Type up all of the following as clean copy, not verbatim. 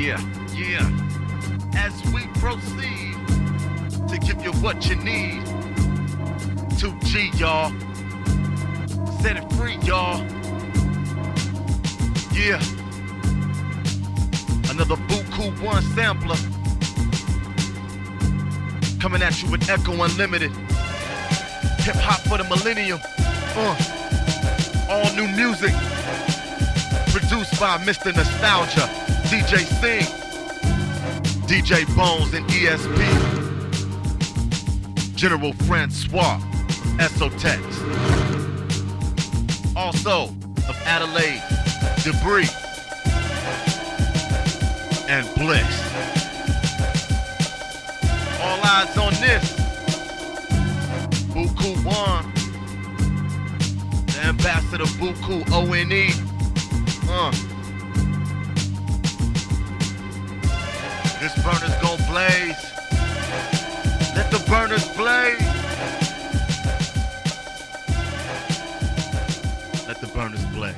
Yeah. As we proceed to give you what you need. 2G, y'all. Set it free, y'all. Yeah. Another Bukue 1 sampler. Coming at you with Eckō Unlimited. Hip hop for the millennium. All new music. Produced by Mr. Nostalgia, DJ Sing, DJ Bones and ESP. General Francois, Esotex. Also of Adelaide, Debris, and Bliss. All eyes on this. Bukue 1, the ambassador Bukue, O-N-E. This burner's gon' blaze. Let the burners blaze. Let the burners blaze.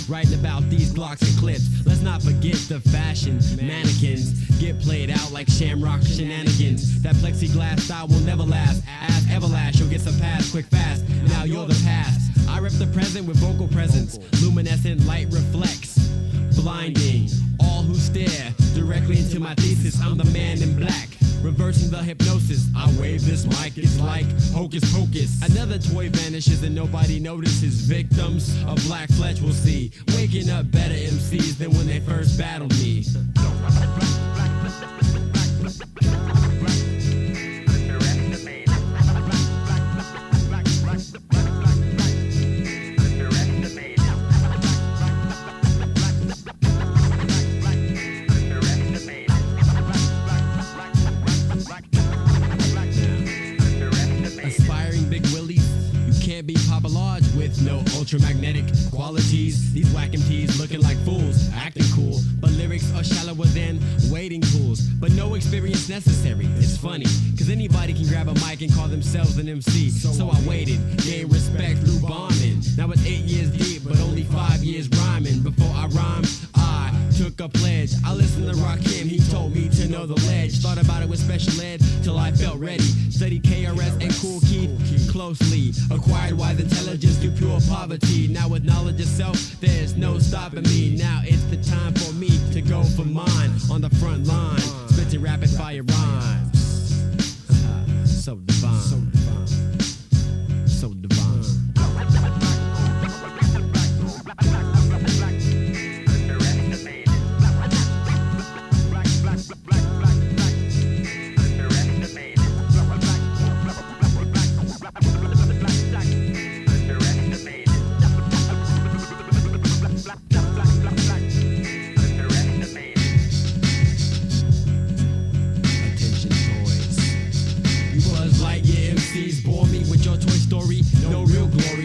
Writing about these blocks and clips. Let's not forget the fashion mannequins get played out like shamrock shenanigans. That plexiglass style will never last. As Everlast, you'll get some pass quick fast. Now you're the past. I rep the present with vocal presence. Luminescent light reflects, blinding all who stare directly into my thesis. I'm the man in black, reversing the hypnosis. I wave this mic, it's like hocus pocus. Another toy vanishes and nobody notices. Victims of black flesh will see, waking up better MCs than when they first battled me. Ultramagnetic qualities. These whack MTs looking like fools, acting cool, but lyrics are shallower than wading pools. But no experience necessary. It's funny, cause anybody can grab a mic and call themselves an MC. So I waited, gained respect through bombing. Now it's 8 years deep, but only 5 years rhyming. Before I rhymed, I took a pledge. I listened to Rakim, he told me to know the ledge. Thought about it with special ed till I felt ready. Studied KRS and Kool Keith closely. Acquired wise intelligence through pure poverty. Now with knowledge of self, there's no stopping me. Now it's the time for me to go for mine. On the front line, spitting rapid fire rhymes. So divine, so divine, so divine.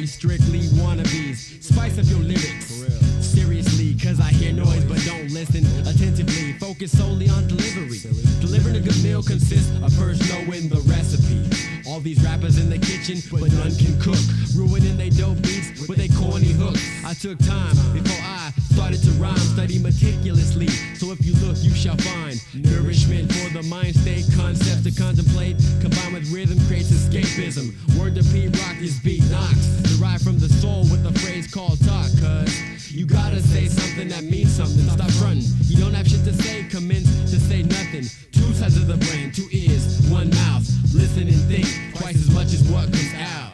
Strictly wannabes, spice up your lyrics seriously, cause I hear noise but don't listen attentively. Focus solely on delivery. Delivering a good meal consists of first knowing the recipe. All these rappers in the kitchen, but none can cook, ruining they dope beats with they corny hooks. I took time before I started to rhyme, study meticulously. So if you look, you shall find nourishment for the mind state, concepts to contemplate, combined with rhythm creates escapism. Word to P-Rock, this beat knocks, derived from the soul with a phrase called talk. Cause you gotta say something that means something. Stop frontin', you don't have shit to say, commence to say nothing. Two sides of the brain, 2 ears, 1 mouth. Listen and think twice as much as what comes out.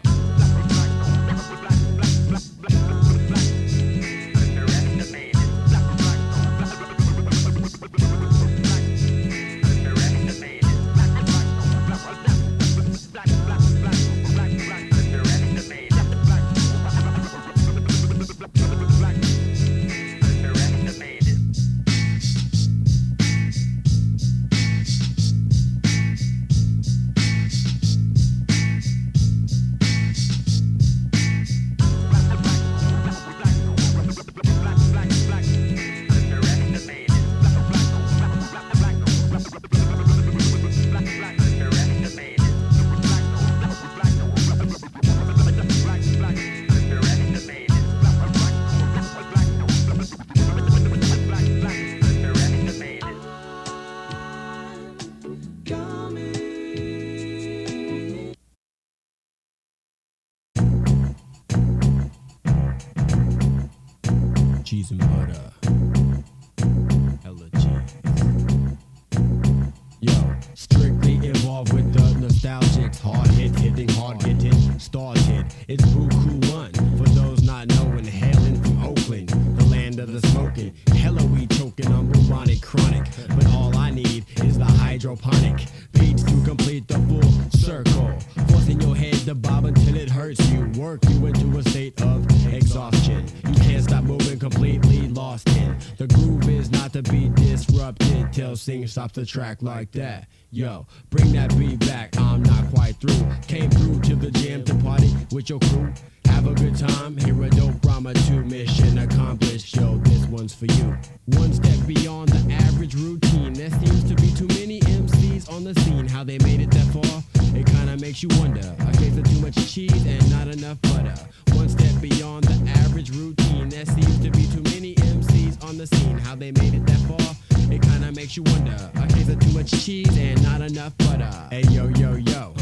cheese and butter. Hella cheese. Yo, strictly involved with the nostalgics. Hard hitting, hard getting started. It's Bukue 1, for those not knowing. Hailing from Oakland, the land of the smoking. Hella weed choking on bubonic chronic. But all I need is the hydroponic beats to complete the full circle. Forcing your head to bob until it hurts you. Work you into a state of exhaustion. You can't stop moving, completely lost in. The groove is not to be disrupted till Sing stops the track like that. Yo, bring that beat back, I'm not quite through. Came through to the jam to party with your crew. Have a good time, hear a dope Brahma 2, mission accomplished. Yo, this one's for you. One step beyond the average routine. There seems to be too many MCs on the scene. How they made it that far, it kinda makes you wonder. A case of too much cheese and not enough butter. One step beyond the average routine. There seems to be too many MCs on the scene. How they made it that far, it kinda makes you wonder. A case of too much cheese and not enough butter. Hey yo yo yo,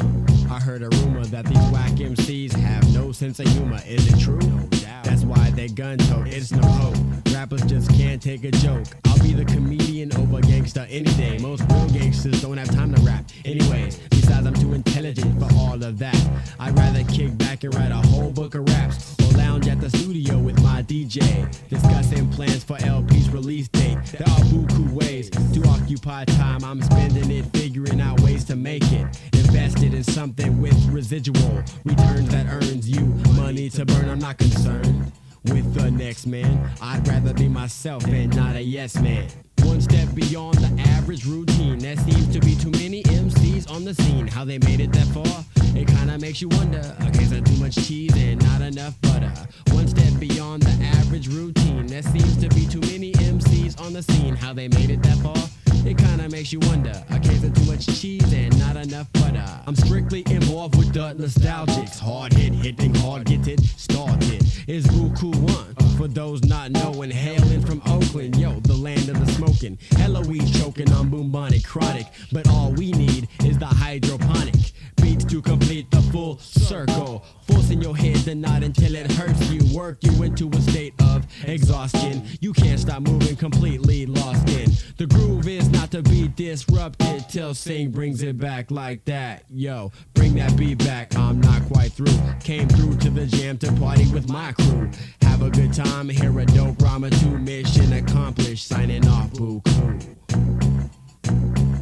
I heard a rumor that these whack MCs have no sense of humor. Is it true? No doubt. That's why they gun tote. It's no hope. Rappers just can't take a joke. I'll be the comedian over gangsta any day. Most real gangsters don't have time to rap. Anyways, besides I'm too intelligent for all of that. I'd rather kick back and write a whole book of raps, or lounge at the studio with my DJ, discussing plans for LP's release date. There are Bukue ways to occupy time. I'm spending it figuring out ways to make it. Invested in something with residual returns that earns you money to burn. I'm not concerned with the next man. I'd rather be myself and not a yes man. One step beyond the average routine. There seems to be too many MCs on the scene. How they made it that far, it kinda makes you wonder. A case of too much cheese and not enough butter. One step beyond the average routine. There seems to be too many MCs on the scene. How they made it that far, it kinda makes you wonder. A case of too much cheese and not enough butter. I'm strictly involved with the nostalgics. Hard hitting, hard getting started. It's Bukue 1, for those not knowing. Hailing from Oakland, yo, the land of the smoking. Hella weed choking on bubonic chronic. But all we need is the hydroponic beats to complete the full circle. Forcing your head to nod until it hurts you. Work you into a state of exhaustion. You can't stop moving, completely lost in. The groove is not to be disrupted till Sing brings it back like that. Yo, bring that beat back, I'm not quite through. Came through to the jam to party with my crew. Have a good time, hear a dope Brahma 2, mission accomplished. Signing off, Bukue.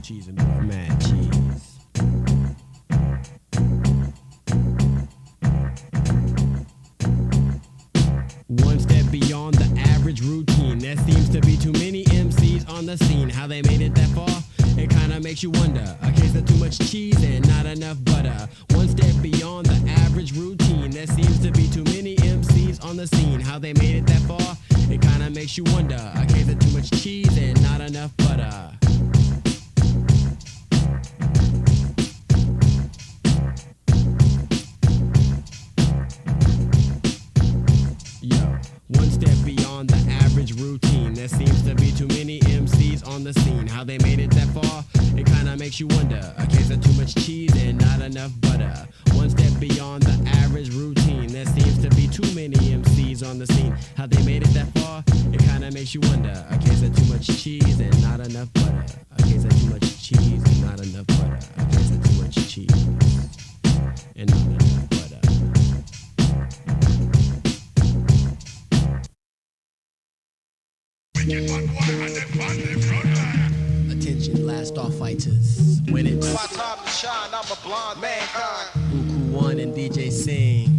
Cheese and butter, mad cheese. One step beyond the average routine. There seems to be too many MCs on the scene. How they made it that far, it kinda makes you wonder. A case of too much cheese and not enough butter. One step beyond the average routine. There seems to be too many MCs on the scene. How they made it that far, it kinda makes you wonder. A case of too much cheese and not enough butter. One step beyond the average routine. There seems to be too many MCs on the scene. How they made it that far, it kinda makes you wonder. A case of too much cheese and not enough butter. One step beyond the average routine. There seems to be too many MCs on the scene. How they made it that far, it kinda makes you wonder. A case of too much cheese and not enough butter. A case of too much cheese and not enough butter. A case of too much cheese and not enough butter. Attention, Lastarfighters. When it's my time to shine, I'm a blonde mankind. Bukue 1 and DJ Sing.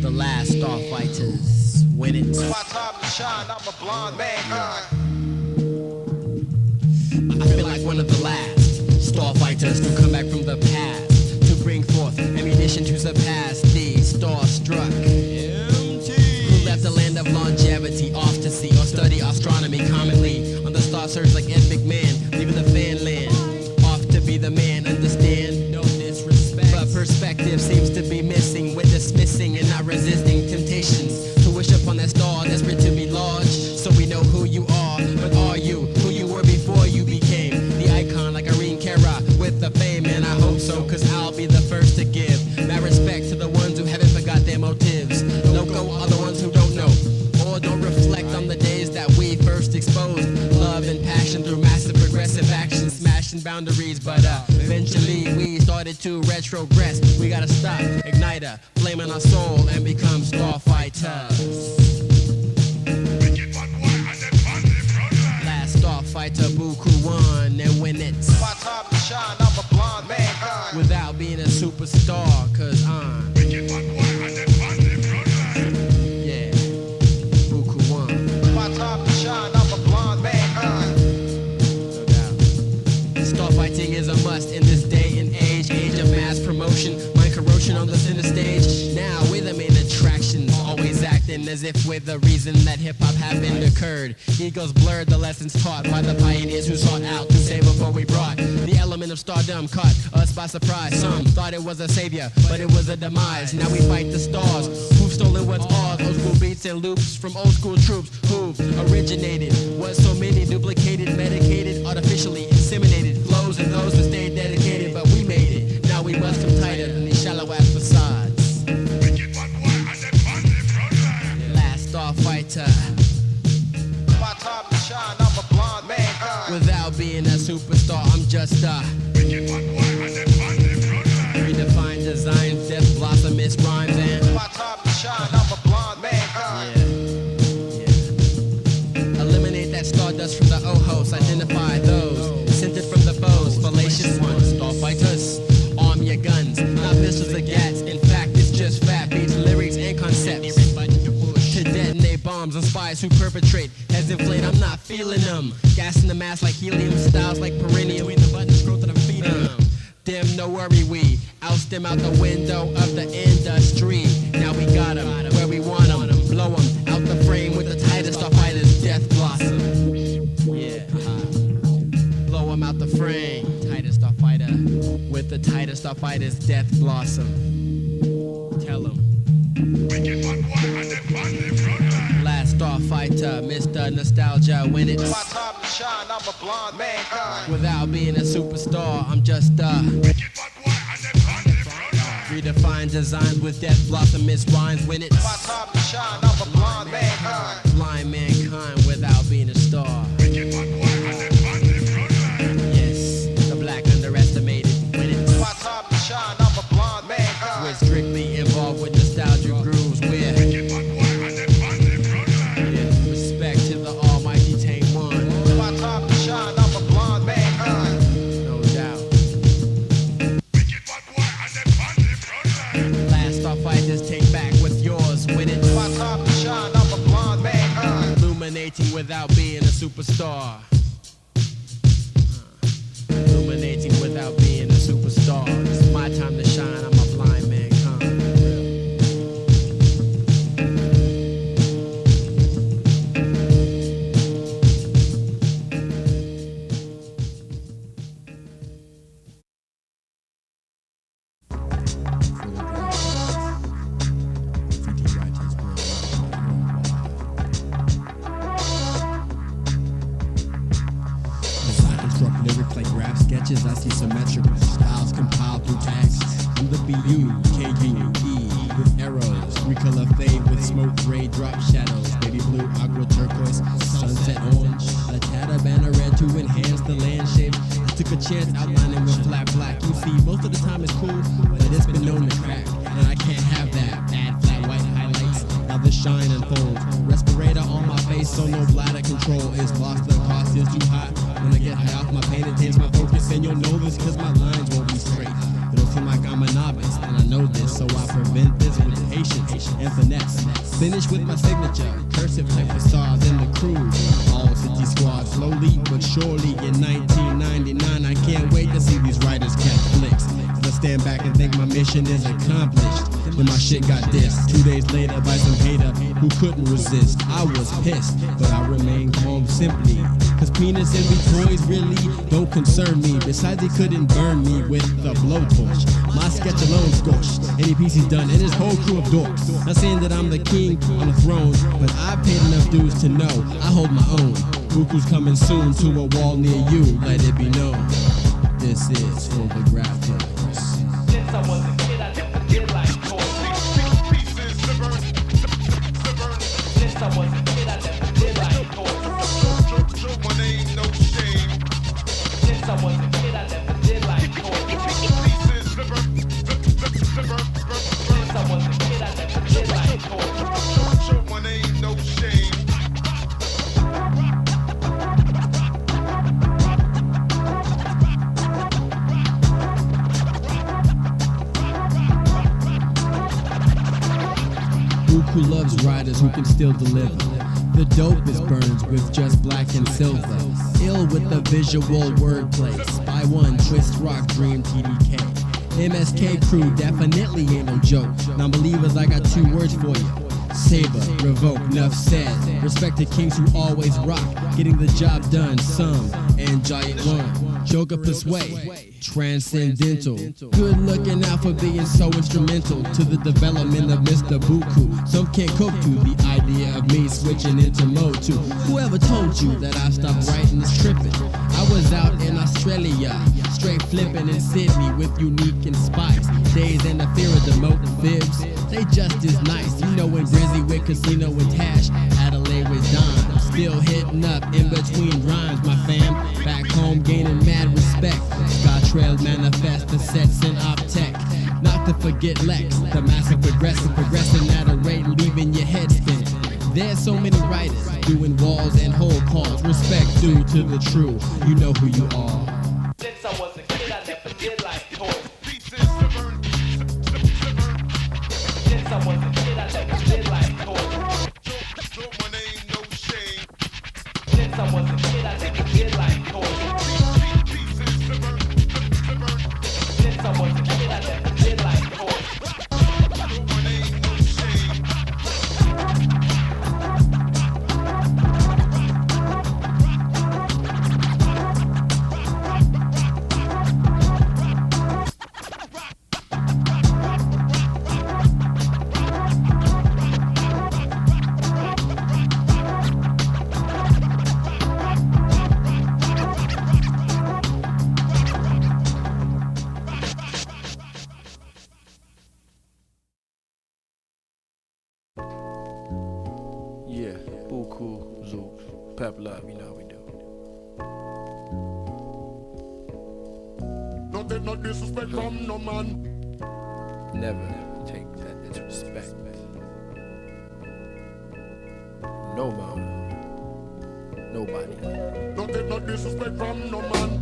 The Lastarfighters. When it's my time to shine, I'm a blonde mankind. I feel like one of the last starfighters to come back from the past, to bring forth ammunition to surpass the starstruck. Left the land of longevity, off to sea or study astronomy. Commonly on the star search like epic man, leaving the fan land, off to be the man. Understand? No disrespect, but perspective seems to be missing. With dismissing and not resisting temptations to wish upon that star, desperate to be large. So we know who you are, but are you who you were before you became the icon like Irene Cara with the fame? And I hope so, cause I'll be the first to give my respect to the ones who haven't forgot their motives. Loco are the ones boundaries, but eventually we started to retrogress. We gotta stop, igniter, flame in our soul, and become starfighters. Last starfighter, Bukue won and win it. My time to shine, I'm a blind mankind. Without being a superstar, cause I'm yeah, Bukue won. My time to shine, I'm a blind mankind. No doubt. Starfighting is a must in this day and age of mass promotion, mind corrosion on the center stage. Now we're the main attractions, always acting as if we're the reason that hip-hop happened occurred. Egos blurred, the lessons taught by the pioneers who sought out to save before we brought. The element of stardom caught us by surprise. Some thought it was a savior, but it was a demise. Now we fight the stars who've stolen what's ours. Old school beats and loops from old school troops who've originated what so many duplicated, medicated, artificially inseminated flows, and those who stayed dedicated, but we made it. Now we must come tighter than these shallow-ass facades. Last starfighter. My time to shine, I'm a blind mankind. Without being a superstar, I'm just a redefined designs, death blossom, miss rhymes, and My time to shine, I'm a blind mankind. yeah. Eliminate that stardust from the O-host, identify those scented from the foes, fallacious ones, starfighters. Arm your guns, not pistols or gats. In fact, it's just fat beats, lyrics, and concepts. To detonate bombs on spies who perpetrate, heads inflate, I'm not feeling them. Gas in the mask like helium, styles like perineum. Between the buttons, scroll to the feet. Them, no worry, we oust them out the window of the industry. Now we got them where we want them. Blow them out the frame with the tightest starfighters, death blossom. Yeah, blow them out the frame, tightest starfighter with the tightest starfighters, death blossom. Tell them. Last starfighter, Mr. Nostalgia, win it. My time to shine, I'm a blind mankind. Without being a superstar, I'm just redefined designs with death blossom, miss rhymes, win it. My time to shine, I'm a blind mankind. Blind mankind without being a star. Yes, the black underestimated, win it. My time to shine, I'm a blind mankind. We're strictly involved with nostalgia grooves. We're respect to the almighty Tame One. My time to shine, I'm a blind mankind. No doubt. Last starfighters, take back what's yours, win it. My time to shine, I'm a blind mankind. Illuminating without being a superstar. Illuminating without being a superstar. It's my time to shine, I'm a blind mankind. Lyrics like graph sketches, I see symmetrical styles compiled through tags. I'm the B-U-K-U-E with arrows, recolor fade with smoke, gray drop shadows, baby blue, aqua turquoise, sunset orange, a tad of banner red to enhance the land shape. I took a chance outlining with flat black. You see, most of the time it's cool, but it's been known to crack, and I can't have that. Bad flat white highlights, now the shine unfolds. Respirator on my face, so no bladder control is lost. The cost is too high. When I get high off my pain, it taints my focus, and you'll know this cause my lines won't be straight. It'll seem like I'm a novice, and I know this, so I prevent this with patience and finesse. Finish with my signature, cursive type facade, then the cruise. All city squad, slowly but surely in 1999. I can't wait to see these writers catch flicks. As I stand back and think my mission is accomplished, then my shit got dissed 2 days later by some hater who couldn't resist. I was pissed, but I remained calm simply, cause penis and toys really don't concern me. Besides, he couldn't burn me with the blowtorch. My sketch alone scorched any piece he's done and his whole crew of dorks. Not saying that I'm the king on the throne, but I paid enough dues to know I hold my own. Bukue's coming soon to a wall near you, let it be known. This is for the Graff Hedz. Since I was a kid, I never did like toys. Since I was a kid, I never did like toys. Since I was a kid, I never Buku loves riders who can still deliver. The dopest burns with just black and silver. Ill with the visual wordplay. Spy One, Twist Rock, Dream, TDK. MSK crew definitely ain't no joke. Non-believers, I got 2 words for you. Saber, revoke, nuff said. Respect to kings who always rock, getting the job done. Some and Giant One, Joker persuade, transcendental. Good looking out for being so instrumental to the development of Mr. Bukue. Some can't cope to the idea of me switching into mode 2. Whoever told you that I stopped writing is tripping? I was out in Australia, straight flipping in Sydney with unique and spice. Days and the fear of the moat fibs, they just as nice. You know when Brizzy with Casino and Tash, Adelaide with Don. Still hitting up in between rhymes, my fam. Back home gaining mad respect. Sky Trail manifest the sets in Optech. Not to forget Lex, the massive progressing at a rate leaving your head spinning. There's so many writers doing walls and whole calls. Respect due to the true, you know who you are. Since I was a kid, I never did like toys. Since I was a kid, I never did like toys. Since I was a kid, I never did like toys. Since I was a kid, I never did like toys. Yeah, Bukue, Zook, Pep Love, you know how we do. Don't take no disrespect from no man. Never take that disrespect. No man. Nobody. Don't take no disrespect from no man.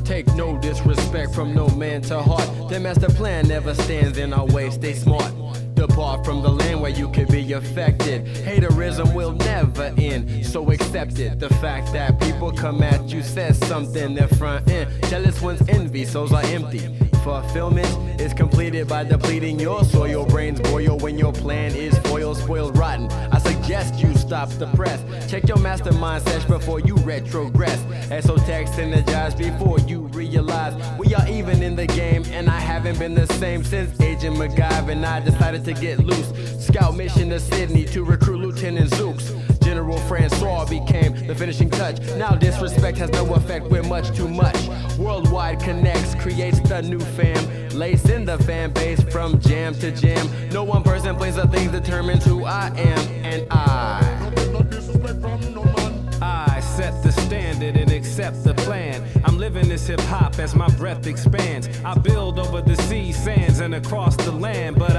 Take no disrespect from no man to heart. The master plan never stands in our way. Stay smart. Depart from the land where you could be affected. Haterism will never end, so accept it. The fact that people come at you says something. Their front end, jealous ones envy, souls are empty. Fulfillment is completed by depleting your soil. Brains boil when your plan is foil, spoiled, rotten. I suggest you stop the press. Check your mastermind sesh before you retrogress. Exo-tech synergize before you realize we are even in the game, and I haven't been the same since Agent MacGyver and I decided to get loose. Scout mission to Sydney to recruit Lieutenant Zooks. General Francois became the finishing touch. Now disrespect has no effect, we're much too much. Worldwide connects, creates the new fam. Lace in the fan base from jam to jam. No one person plays the things determines who I am, and I set the standard and accept the plan. I'm living this hip hop as my breath expands. I build over the sea sands and across the land, but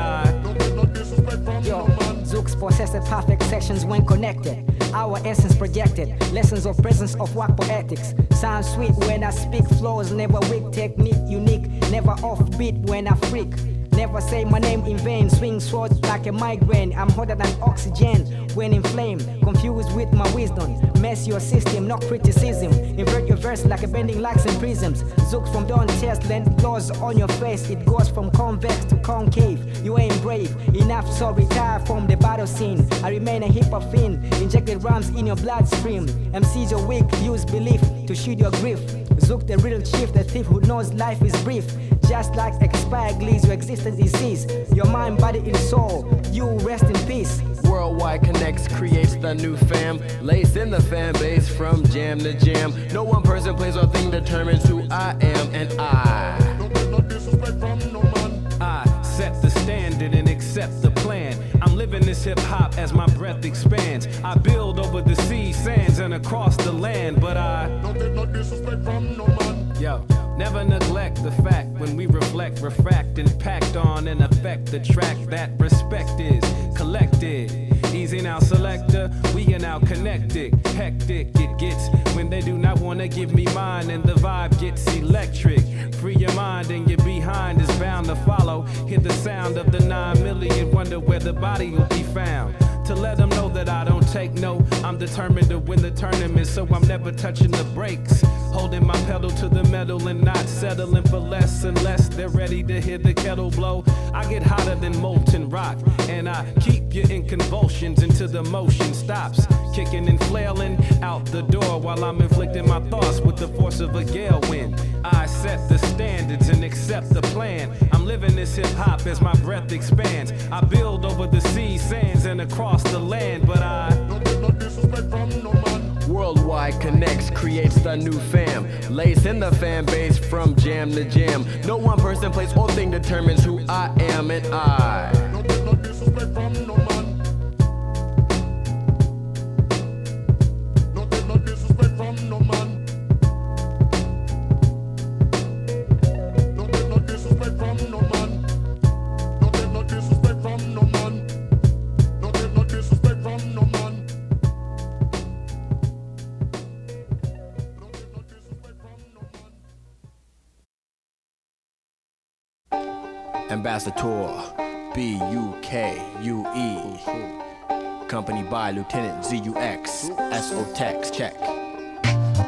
Yo, Zooks possess the perfect sections when connected. Our essence projected, lessons of presence of work poetics. Sounds sweet when I speak, flows never weak, technique unique, never offbeat when I freak. Never say my name in vain, swing swords like a migraine. I'm hotter than oxygen when inflamed, confused with my wisdom. Mess your system, not criticism. Invert your verse like a bending lights and prisms. Zooks from dawn test, land blows on your face. It goes from convex to concave. You ain't brave enough, so retire from the battle scene. I remain a hip-hop fiend, injected rhymes in your bloodstream. MCs your weak, use belief to shoot your grief. Zook the real chief, the thief who knows life is brief. Just like expired glees, your existence is ceased. Your mind, body, and soul, you rest in peace. Worldwide connects, creates the new fam. Lace in the fan base from jam to jam. No one person plays or thing determines who I am, and I set the standard and accept the plan. I'm living this hip hop as my breath expands. I build over the sea sands and across the land, but don't take no disrespect from no man. Yo, the fact when we reflect, refract, and packed on and affect the track that respect is collected. Easy now, selector, we are now connected. Hectic it gets when they do not want to give me mine, and the vibe gets electric. Free your mind and your behind is bound to follow. Hear the sound of the 9 million, wonder where the body will be found. To let them know that I don't take no, I'm determined to win the tournament, so I'm never touching the brakes. Holding my pedal to the metal and not settling for less unless they're ready to hear the kettle blow. I get hotter than molten rock, and I keep you in convulsions until the motion stops. Kicking and flailing out the door while I'm inflicting my thoughts with the force of a gale wind. I set the standards and accept the plan. I'm living this hip-hop as my breath expands. I build over the sea sands and across the land, but I No disrespect from no man. Worldwide connects, creates the new fam. Lace in the fan base from jam to jam. No one person, place, or thing determines who I am, and I. No disrespect from no man. No disrespect from no man. No disrespect from no man. No disrespect from no man. No disrespect from no man. Ambassador, Bukue, accompanied by Lieutenant ZUX, SO-Tex, check.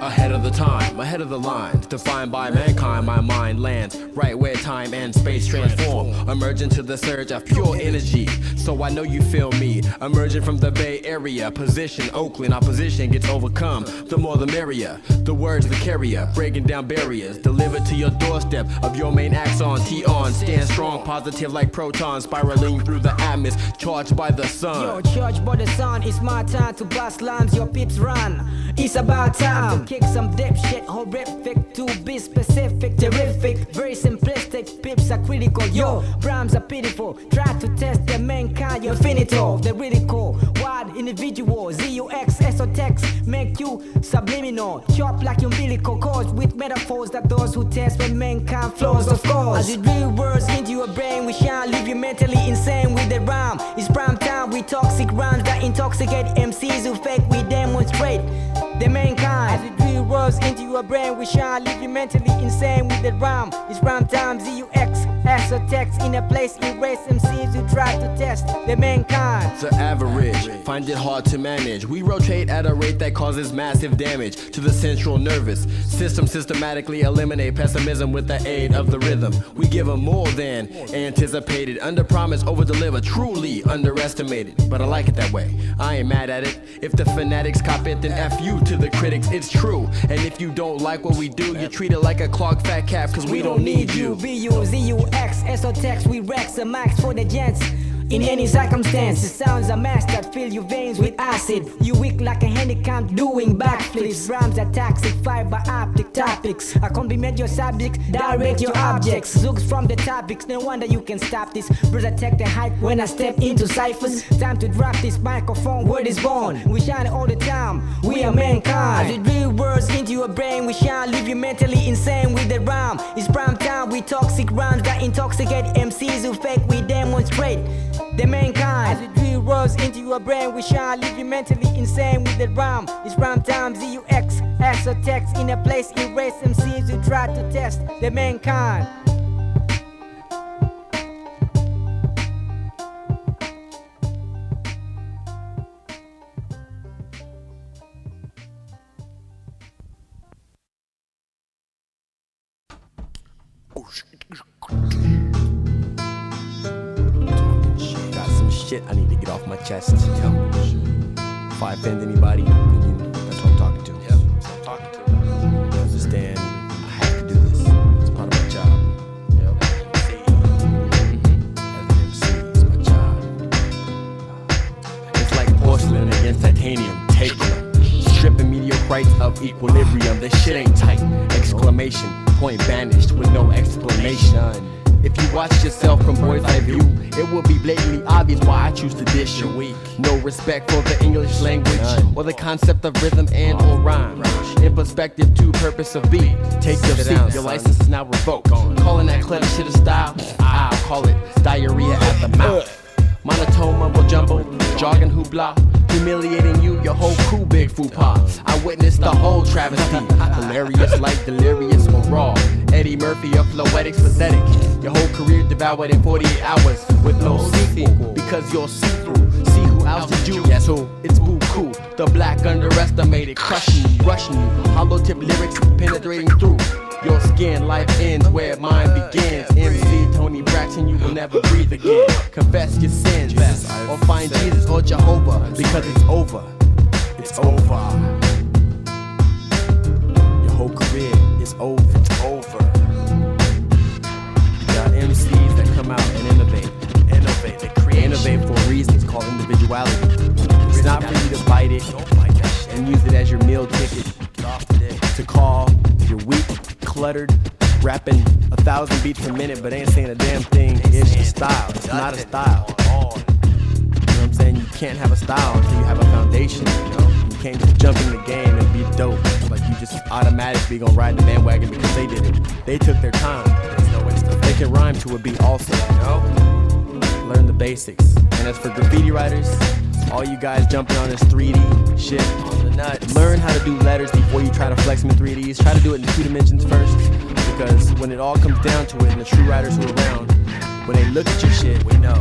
Ahead of the time, ahead of the lines, defined by mankind, my mind lands right where time and space transform, emerge into the surge of pure energy. So I know you feel me, emerging from the Bay Area, position Oakland, opposition gets overcome. The more the merrier, the words the carrier, breaking down barriers, delivered to your doorstep of your main axon. T-on, stand strong, positive like protons, spiraling through the atmosphere, charged by the sun. Yo, charged by the sun, it's my time to bust lines, your pips run. It's about time to kick some dip shit, horrific, to be specific, terrific, very simplistic, pips are critical, yo, rhymes are pitiful, try to test the mankind, you're finito, they're really cool, wild individual, ZUX, SO-Tex, make you subliminal, chop like umbilical cords with metaphors that those who test when mankind flows, of course. As you drill words into your brain, we shall leave you mentally insane with the rhyme. It's prime time with toxic rhymes that intoxicate MCs who fake, we demonstrate the mankind. As you drill words into your brain, we shall leave you mentally insane with the rhyme. It's rhyme time, ZUX, SO-Tex, in a place erase MCs who try to test the mankind. The average, find it hard to manage. We rotate at a rate that causes massive damage to the central nervous system. Systematically eliminate pessimism with the aid of the rhythm. We give them more than anticipated. Under promise, over deliver, truly underestimated. But I like it that way, I ain't mad at it. If the fanatics cop it, then F you to the critics, it's true. And if you don't like what we do, you treat it like a clogged fat cap, cause we don't need you. ZUX, SO-Tex, we wreck some mics for the gents. In any circumstance, the sounds are mass that fill your veins with acid. You weak like a handicap doing backflips. Rhymes are toxic, fiber optic topics. I compliment your subjects, direct your objects. Zooks from the topics, no wonder you can stop this. Brother, take the hype when I step into ciphers. Time to drop this microphone, word is born. We shine all the time, we are mankind. As you drill words into your brain, we shall leave you mentally insane with the rhyme. It's prime time with toxic rhymes that intoxicate MCs who fake, we demonstrate the mankind. As you drill words into your brain, we shall leave you mentally insane with the rhyme. It's rhyme time, ZUX, SO-Tex, in a place erase MCs who try to test the mankind. Shit I need to get off my chest. If I offend anybody, then that's what I'm talking to. That's what I'm talking to. You understand? I have to do this. It's part of my job. As an MC, it's my job. It's like porcelain against titanium. Taking them, stripping meteorites of equilibrium. This shit ain't tight. Exclamation, point banished with no explanation. If you watch yourself from boy's eye view, it will be blatantly obvious why I choose to dish you. No respect for the English language or the concept of rhythm and or rhyme. In perspective to purpose of beat. Take your seat, your license is now revoked. Calling that clever shit a style? I'll call it diarrhea at the mouth. Monotone mumble jumble, jargon hoopla, humiliating you, your whole crew big faux pas. I witnessed the whole travesty, hilarious like delirious or raw. Eddie Murphy of Floetics pathetic. Your whole career devoured in 48 hours with no sequel, because you're see-through. See who ousted you? Guess who? It's Bukue, the black underestimated, crushing you, rushing you. Hollow tip lyrics penetrating through your skin. Life ends where mine begins. MC Tony Braxton, you will never breathe again. Confess your sins, or find Jesus or Jehovah, because it's over. It's over. Your whole career is over. It's over. You got MCs that come out and innovate. They create. Innovate for a reason. It's called individuality. It's not for you to bite it and use it as your meal ticket. To call your weak, cluttered, rapping 1,000 beats per minute, but ain't saying a damn thing. It's a style. It's not a style. You know what I'm saying? You can't have a style until you have a foundation. You know? You can't just jump in the game and be dope. Like you just automatically gonna ride the bandwagon because they did it. They took their time. They can rhyme to a beat also. You know? Learn the basics. And as for graffiti writers, all you guys jumping on this 3D shit, learn how to do letters before you try to flex them in 3Ds. Try to do it in 2 dimensions first, because when it all comes down to it, and the true writers who are around, when they look at your shit, we know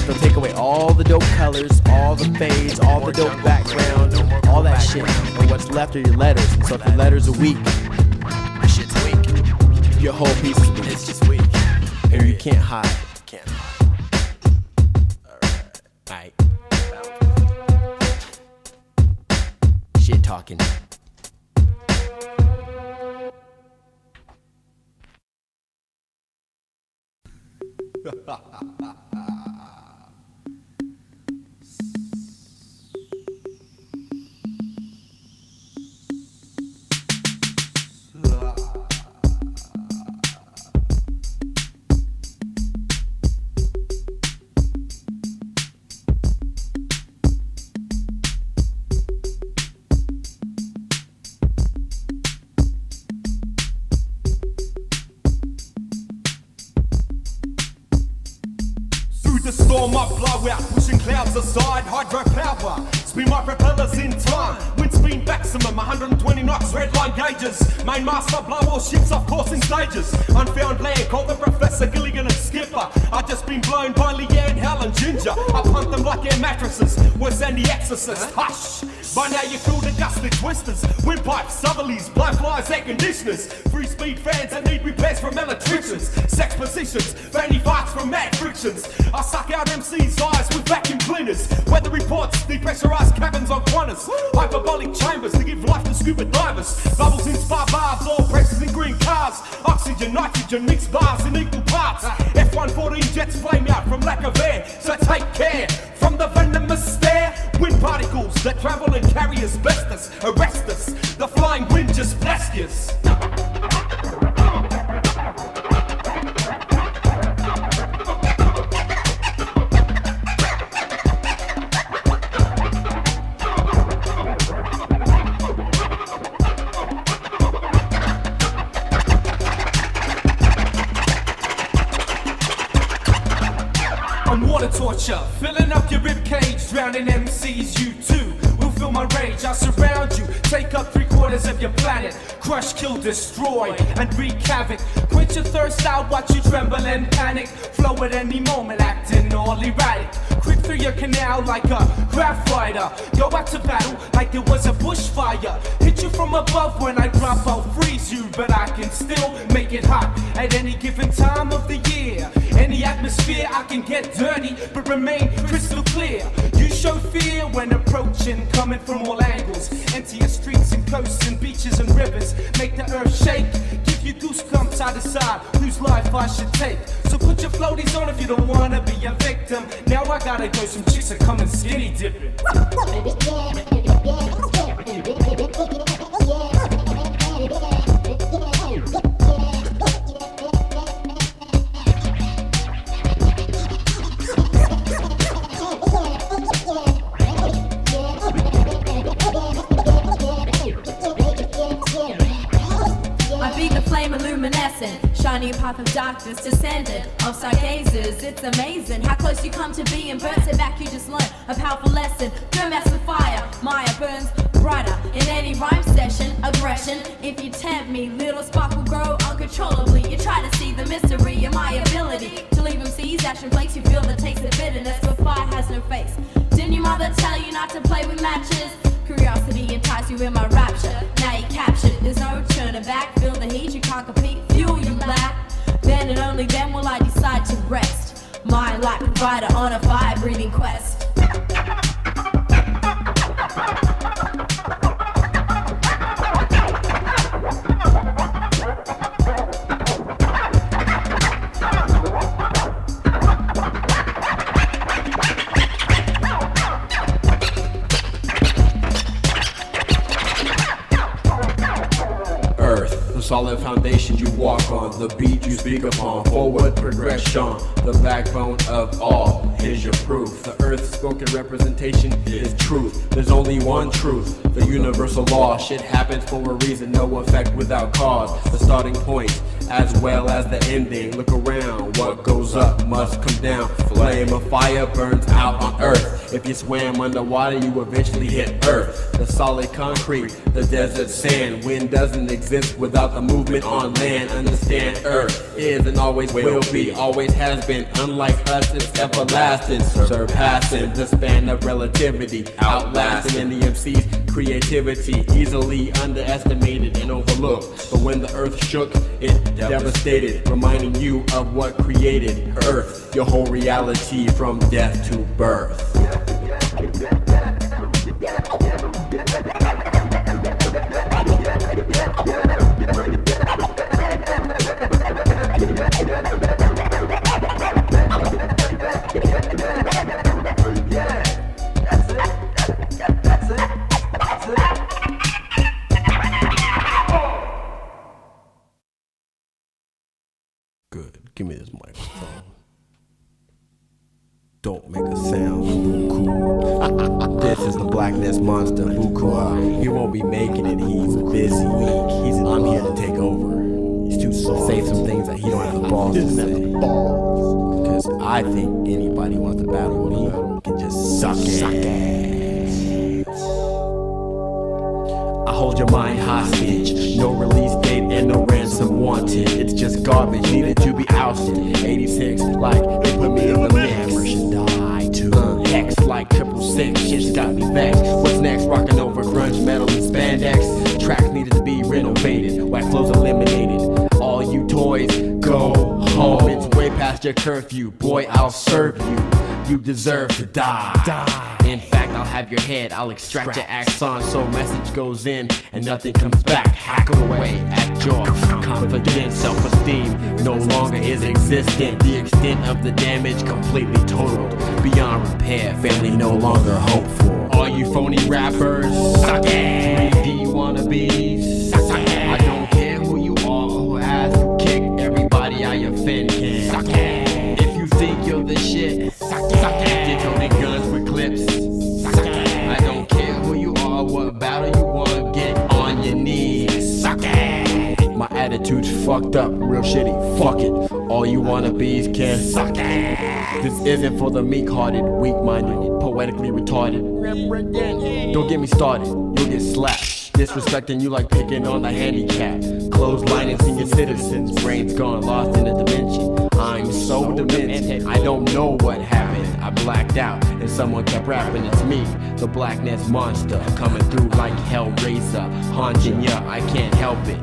they'll take away all the dope colors, all the fades, all the dope background, all that shit, and what's left are your letters. And so if your letters are weak, your shit's weak. Your whole piece is weak. It's just weak. And you can't hide. Can't hide. Alright. Shit talking. The storm I blow out, pushing clouds aside, hydropower. Spin my propellers in time. Wind speed maximum, 120 knots, red line gauges. Mainmaster blow all ships off course in stages. Unfound land, call the Professor Gilligan and Skipper. I just been blown by Leanne, Hal and Ginger. I punt them like air mattresses, worse than the Exorcist. Hush! By now you feel the gusty twisters, windpipes, southerlies, blowflies, air conditioners. Free speed fans that need repairs from electricians. Sex positions, fanny farts from mad frictions. I suck out MC's eyes with vacuum cleaners. Weather reports, depressurized cabins on corners. Hyperbolic chambers to give life to scuba divers. Bubbles in spa bars, all presses in green cars. Oxygen, nitrogen, mixed bars in equal parts. F-114 jets flame out from lack of air, so take care from the venomous stare. Wind particles that travel and carry asbestos, arrest us. The flying wind just blast us. Water torture, filling up your rib cage, drowning MCs, you too will feel my rage. I surround you, take up 3/4 of your planet, crush, kill, destroy, and wreak havoc. Quench your thirst out, watch you tremble and panic. Flow at any moment, acting all erratic. Creep through your canal like a Graff Hedz. Go out to battle like it was a bushfire. Hit you from above when I drop, I'll freeze you, but I can still make it hot at any given time of the year. Any atmosphere I can get dirty, but remain crystal clear. You show fear when approaching, coming from all angles. Empty your streets and coasts and beaches and rivers. Make the earth shake, give you goosebumps. I decide whose life I should take. So put your floaties on if you don't wanna be a victim. Now I gotta go, some chicks are coming skinny dipping. Shining path of darkness, descendant of stargazers. It's amazing how close you come to being burnt. Sit back, you just learn a powerful lesson. Don't mess with fire, Maya burns brighter in any rhyme session. Aggression, if you tempt me, little spark will grow uncontrollably. You try to see the mystery in my ability to leave them seas, action flakes. You feel the taste of bitterness, but fire has no face. Didn't your mother tell you not to play with matches? Curiosity entices you in my rapture. Now you captured, there's no turning back. Feel the heat, you can't compete. Fuel you black. Then and only then will I decide to rest. Mind like provider on a fire-breathing quest. Solid foundation you walk on, the beat you speak upon, forward progression, the backbone of all. Here's your proof. The earth's spoken representation is truth. There's only one truth, the universal law. Shit happens for a reason, no effect without cause. The starting point as well as the ending. Look around, what goes up must come down. Flame of fire burns out on earth. If you swam underwater, you eventually hit earth. The solid concrete, the desert sand. Wind doesn't exist without the movement on land. Understand, earth is and always will be, always has been. Unlike us, it's everlasting, surpassing the span of relativity, outlasting any MC's creativity, easily underestimated and overlooked. But when the earth shook, it devastated, reminding you of what created earth, your whole reality from death to birth. Good. Give me this microphone. Don't make a sound, Bukue. This is the blackness monster, Bukue. He won't be making it, he's busy. I'm here to take over. He's too soft. Say some things that he don't have the balls to say. Because I think anybody wants to battle me can just suck it. I hold your mind hostage. No release date and no ransom wanted. It's just garbage needed to be ousted. 86, like they put me in the mix. Should die too. X like 666. Shit's got me vexed. What's next? Rocking over grunge metal and spandex. Tracks needed to be renovated. Whack flows eliminated. All you toys, go home. It's way past your curfew. Boy, I'll serve you. You deserve to die. In fact, I'll have your head, I'll extract your axon so message goes in and nothing comes back. Hack away at your confidence, self-esteem no longer is existent. The extent of the damage completely totaled, beyond repair, family no longer hopeful. All you phony rappers, suck it. 3D wannabes, suck it. I don't care who you are or who has to kick everybody I offend can. Suck it. If you think you're the shit, suck it. Get toting guns with clips. Suck it. I don't care who you are, what battle you want, get on your knees. Suck it. My attitude's fucked up, real shitty, fuck it. All you wannabes can suck it. This isn't for the meek-hearted, weak-minded, poetically retarded. Don't get me started, you'll get slapped. Disrespecting you like picking on the handicap. Clotheslining senior citizens, brains gone, lost in a dimension. I'm so demented, I don't know what happened. I blacked out and someone kept rapping. It's me, the blackness monster, coming through like Hellraiser, haunting ya, I can't help it.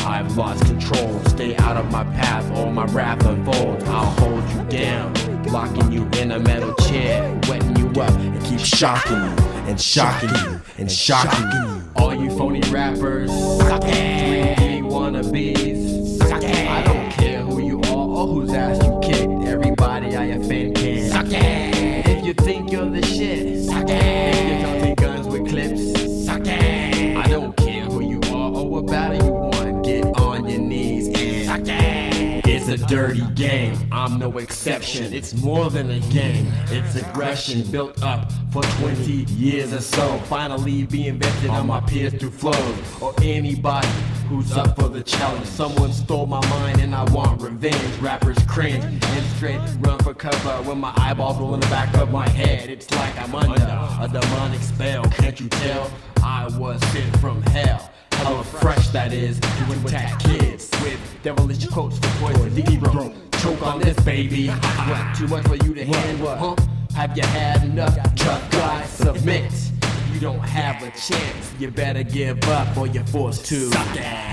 I've lost control, stay out of my path, all my wrath unfolds. I'll hold you down, locking you in a metal chair, wetting you up and keep shocking you and shocking you and shocking you. All you phony rappers, suck it. 3D wannabes, suck it. I don't care who you are or whose ass you kicked. Everybody I offend can suck it. If you think you're the shit, suck it. If you're toting guns with clips, suck it. I don't care who you are or what battle you want. Get on your knees and suck it. It's a dirty game. I'm no exception. It's more than a game. It's aggression built up for 20 years or so. Finally being vetted on my peers through flows. Or anybody who's up for the challenge. Someone stole my mind and I want revenge. Rappers cringe and straight run for cover when my eyeballs roll in the back of my head. It's like I'm under a demonic spell. Can't you tell? I was sent from hell. Hella fresh, that is, to attack kids with devilish quotes for poison. Zero, choke on this, baby. What, too much for you to handle, huh? Have you had enough? Tough guy, submit. You don't have a chance. You better give up or you're forced to suck it.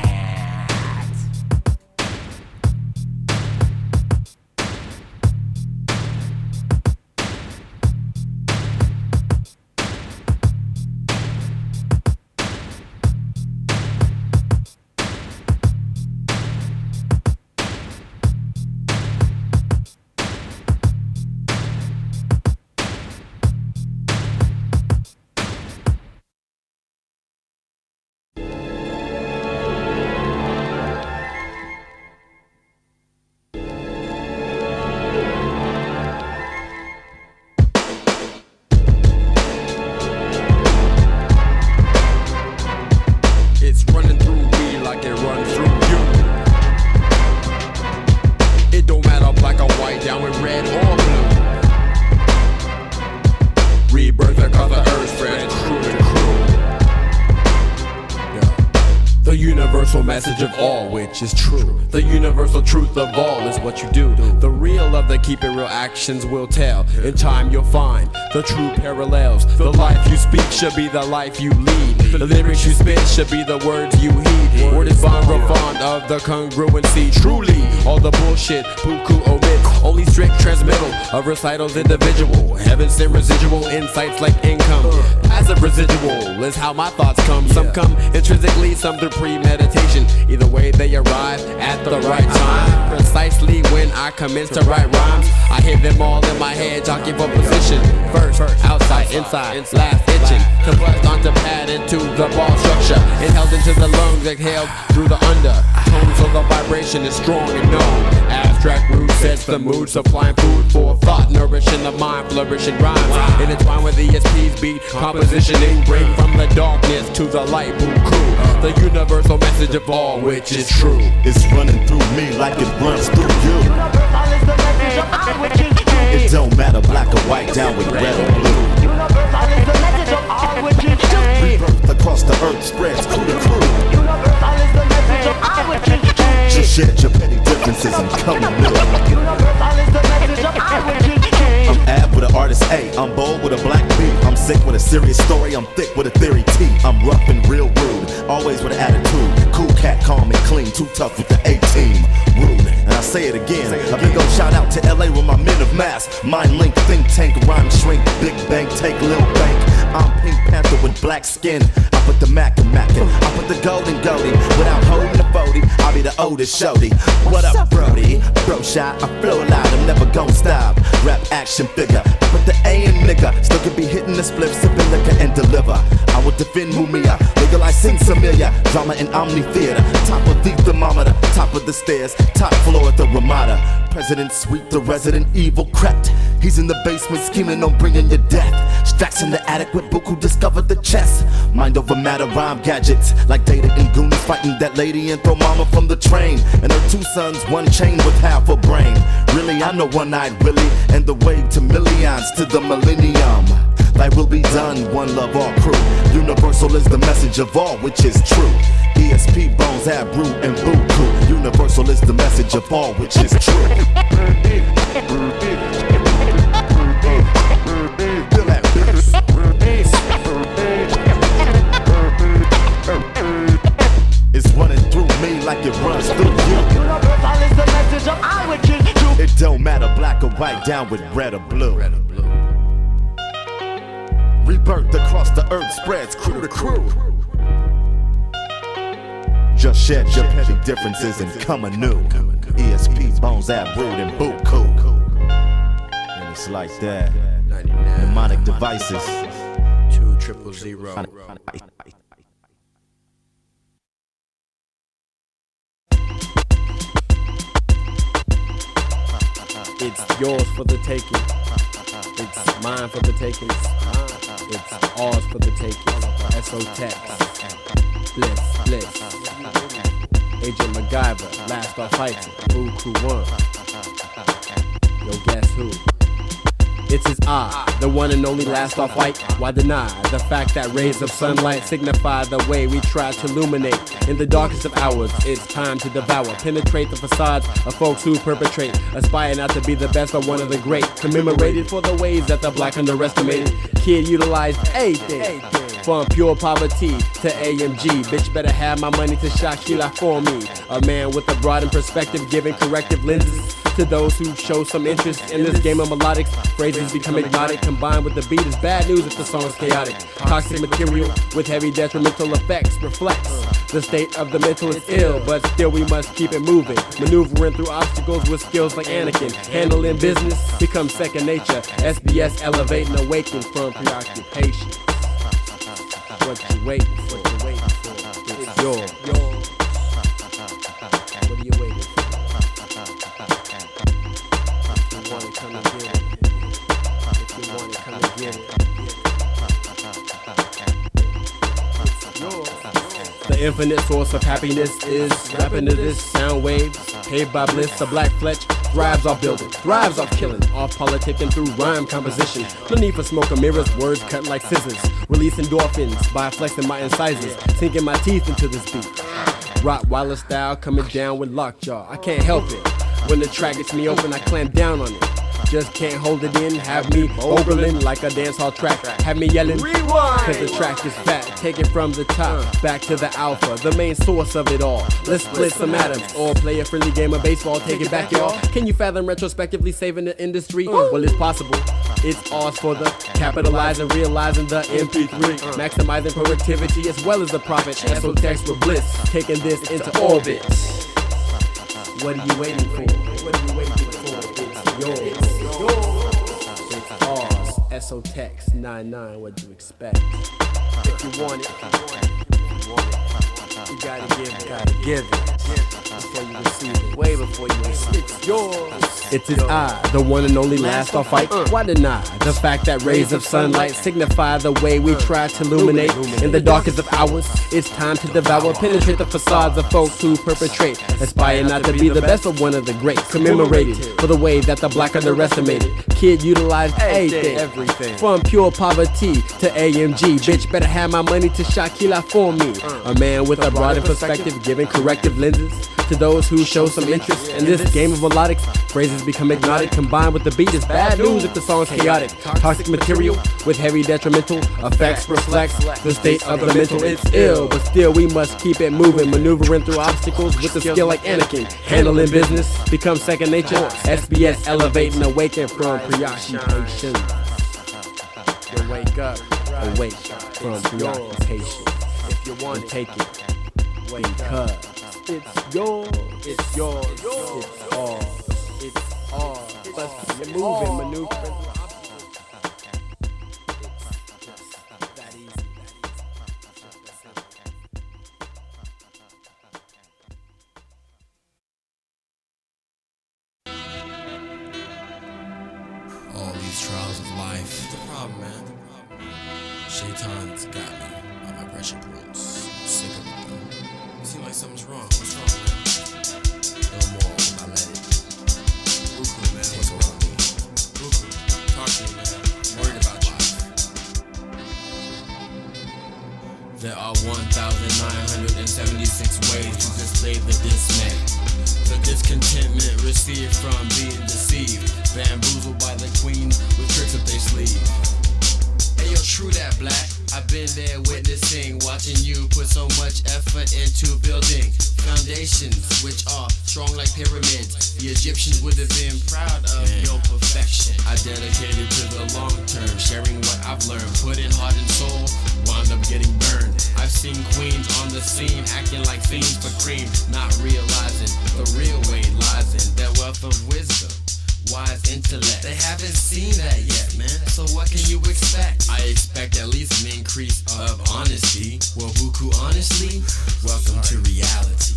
Message of all which is true. The universal truth of all is what you do. The real of the keep it real actions will tell. In time you'll find the true parallels. The life you speak should be the life you lead. The lyrics you spit should be the words you heed. Word is fond of the congruency. Truly, all the bullshit Bukue omits. Only strict transmittal of recitals individual. Heaven sent residual insights like income. Passive residual is how my thoughts come. Some come intrinsically, some through premeditation. Either way they arrive at the right time. Precisely when I commence to write rhymes, I hear them all in my head jockeying for position. First, outside, inside, last itching. Compressed onto pad into the ball structure. Inhaled into the lungs, exhaled through the under. Tone so the vibration is strong and known. Abstract root sets the mood, supplying food for thought, nourishing the mind, flourishing rhymes. Intertwined with ESP's beat, compositioning, bring from the darkness to the light. Bukue, the universal message of all which is true. It's running through me like it runs through you. Universal is the message of all which is true. It don't matter black or white, down with red or blue. Universal is the message of all which is true. Rebirth across the earth spreads crew to crew. Universal is the message of all which is true. Just shed your petty differences and come new. Universal is the message of all which is true. I'm Ab with an artist A, I'm bold with a black B. I'm sick with a serious story, I'm thick with a theory T. I'm rough and real rude, always with an attitude. Cool cat, calm and clean, too tough with the A-team. Rude, and I say it again. A big ol' shout out to LA with my men of mass. Mind link, think tank, rhyme shrink, big bang, take Lil Bank. I'm Pink Panther with black skin. I put the Mac and Mackin', I put the golden goatee. Without holding the 40, I'll be the oldest shorty. What up, Brody? Bro shot, I flow loud, I'm never gon' stop. Rap action figure, I put the A in nigga. Still could be hitting the spliff, sipping liquor and deliver. I will defend Mumia, legalize Sing-Samilia. Drama in Omni Theater, top of the thermometer, top of the stairs, top floor at the Ramada. President Sweet, the resident evil crept. He's in the basement scheming on bringing your death. Stacks in the attic with Bukue discovered the chest. Mind over matter, rhyme gadgets like Data and Goonies fighting that lady and throw mama from the train. And her two sons, one chain with half a brain. Really, I know one-eyed Willie and the way to millions to the millennium. Like will be done, one love all crew. Universal is the message of all which is true. ESP, Bones, Ab, Root, and Bukue. Universal is the message of all which is true. It's running through me like it runs through you. Universal is the message of all which is true. It don't matter black or white, down with red or blue. Rebirth across the earth spreads crew to crew. Just shed your petty differences and come anew. ESP, Bones, Ab, Root, and Bukue. And it's like that. Mnemonic devices. 2000. It's yours for the taking. It's mine for the taking. It's ours for the taking. Eckō, Bliss. Agent MacGyver, Lastarfighta, Bukue 1. Yo, guess who? It is I, the one and only Lastarfighta. Why deny the fact that rays of sunlight signify the way we try to illuminate? In the darkest of hours, it's time to devour, penetrate the facades of folks who perpetrate, aspire not to be the best but one of the great, commemorated for the ways that the black underestimated kid utilized anything. From pure poverty to AMG, bitch better have my money to Shakila for me. A man with a broadened perspective, giving corrective lenses to those who show some interest in this game of melodics. Phrases become hypnotic, combined with the beat is bad news if the song is chaotic. Toxic material with heavy detrimental effects reflects the state of the mental is ill, but still we must keep it moving. Maneuvering through obstacles with skills like Anakin. Handling business becomes second nature. SBS elevating, awakening from preoccupation. What you waiting for? It's yours. What are you waiting for? If you want it, come and get it. If you want it, come and get it. It's yours. The infinite source of happiness is rapping to this sound waves. Paved by bliss, the black fletch thrives off building, thrives off killing, off politicking through rhyme composition. No need for smoke or mirrors, words cut like scissors. Release endorphins by flexing my incisors, sinking my teeth into this beat. Rottweiler style coming down with lockjaw. I can't help it. When the track gets me open, I clamp down on it. Just can't hold it in, have me ogling like a dance hall track. Have me yelling, rewind, cause the track is fat. Take it from the top, back to the alpha, the main source of it all. Let's split some atoms, or play a friendly game of baseball. Take it back, y'all. Can you fathom retrospectively saving the industry? Well, it's possible. It's ours for the capitalizing, realizing the MP3, maximizing productivity as well as the profit. Eckō text with bliss, taking this into orbit. What are you waiting for? What are you waiting for? It's yours. It's ours. Eckō text 99. What do you expect? If you want it, you gotta give it. Gotta give it before you receive it. Way before you receive it. It's yours. It is I, the one and only Lastarfighta. Why deny the fact that rays of sunlight signify the way we try to illuminate? In the darkest of hours, it's time to devour, penetrate the facades of folks who perpetrate, aspire not to be the best but one of the great, commemorated for the way that the black underestimated kid utilized everything. From pure poverty to AMG, bitch better have my money to Shakila for me. A man with a broader perspective, giving corrective lenses to those who show some interest in this game of melodics. Phrases become hypnotic, combined with the beat is bad news if the song is chaotic. Toxic material with heavy detrimental effects reflects the state of the mental. It's ill, but still we must keep it moving. Maneuvering through obstacles with a skill like Anakin. Handling business becomes second nature. SBS elevating, awaken from preoccupation. You wake up, awake from preoccupation. If you want it, take it. Wake up. It's yours. It's yours. It's all. It's all. Let's keep it moving, maneuvering. That easy. All these trials of life. The problem, man. Shaitan's got me on my pressure points. I'm sick of it though. Seems like something's wrong. What's wrong, man? No more when I let it. Bukue, man. What's wrong with me? Bukue, talk to me, man. I'm worried about you. There are 1,976 ways to display the dismay. The discontentment received from being deceived. Bamboozled by the queen with tricks up their sleeve. Hey, yo, true that, black. I've been there witnessing, watching you put so much effort into building foundations which are strong like pyramids. The Egyptians would have been proud of your perfection. I dedicated to the long term, sharing what I've learned, putting heart and soul, wound up getting burned. I've seen queens on the scene acting like fiends for cream, not realizing the real way lies in their wealth of wisdom. Wise intellect. They haven't seen that yet, man. So what can you expect? I expect at least an increase of honesty. Well, Bukue, honestly, welcome to reality.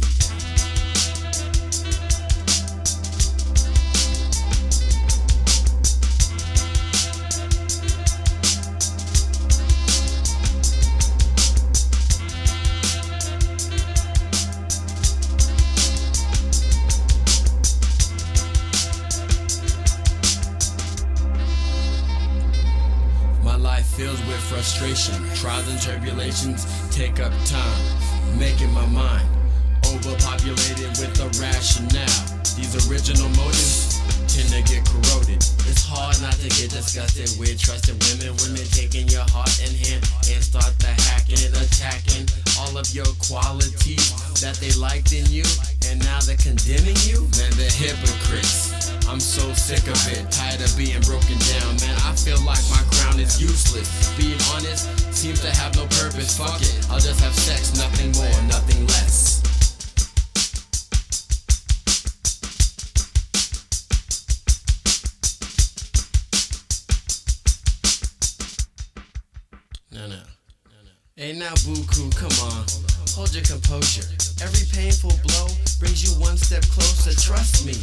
frustration. Trials and tribulations take up time, making my mind overpopulated with the rationale. These original motives tend to get corroded. It's hard not to get disgusted with trusted women. Women taking your heart in hand and start the hacking, attacking all of your qualities that they liked in you, and now they're condemning you. Man, they're hypocrites. I'm so sick of it, tired of being broken down. Man, I feel like my crown is useless. Being honest seems to have no purpose. Fuck it, I'll just have sex, nothing more, nothing less. No. Hey now, Bukue, come on, hold your composure. Every painful blow brings you one step closer. Trust me,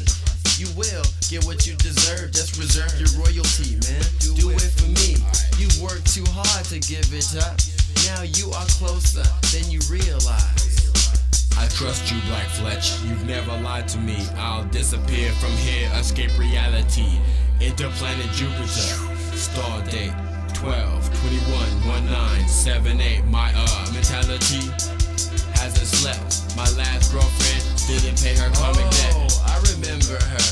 you will get what you deserve. Just reserve your royalty, man. Do it for me. You worked too hard to give it up. Now you are closer than you realize. I trust you, Black Fletch. You've never lied to me. I'll disappear from here, escape reality. Interplanet Jupiter, star date 12/21/1978. My mentality hasn't slept. My last girlfriend didn't pay her karmic debt. I remember her,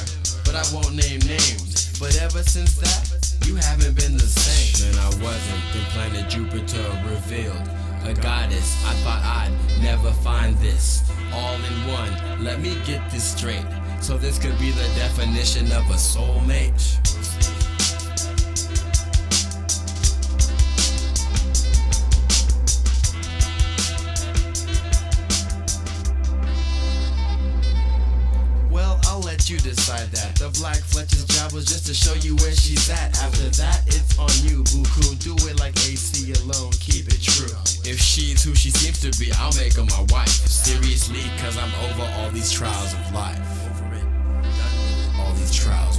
but I won't name names. But ever since that, you haven't been the same. And I wasn't. Then planet Jupiter revealed a goddess. I thought I'd never find this all in one. Let me get this straight. So this could be the definition of a soulmate. You decide that. The Black Fletcher's job was just to show you where she's at. After that, it's on you, Bukue. Do it like Aceyalone, keep it true. If she's who she seems to be, I'll make her my wife. Seriously, cause I'm over all these trials of life. Over it. All these trials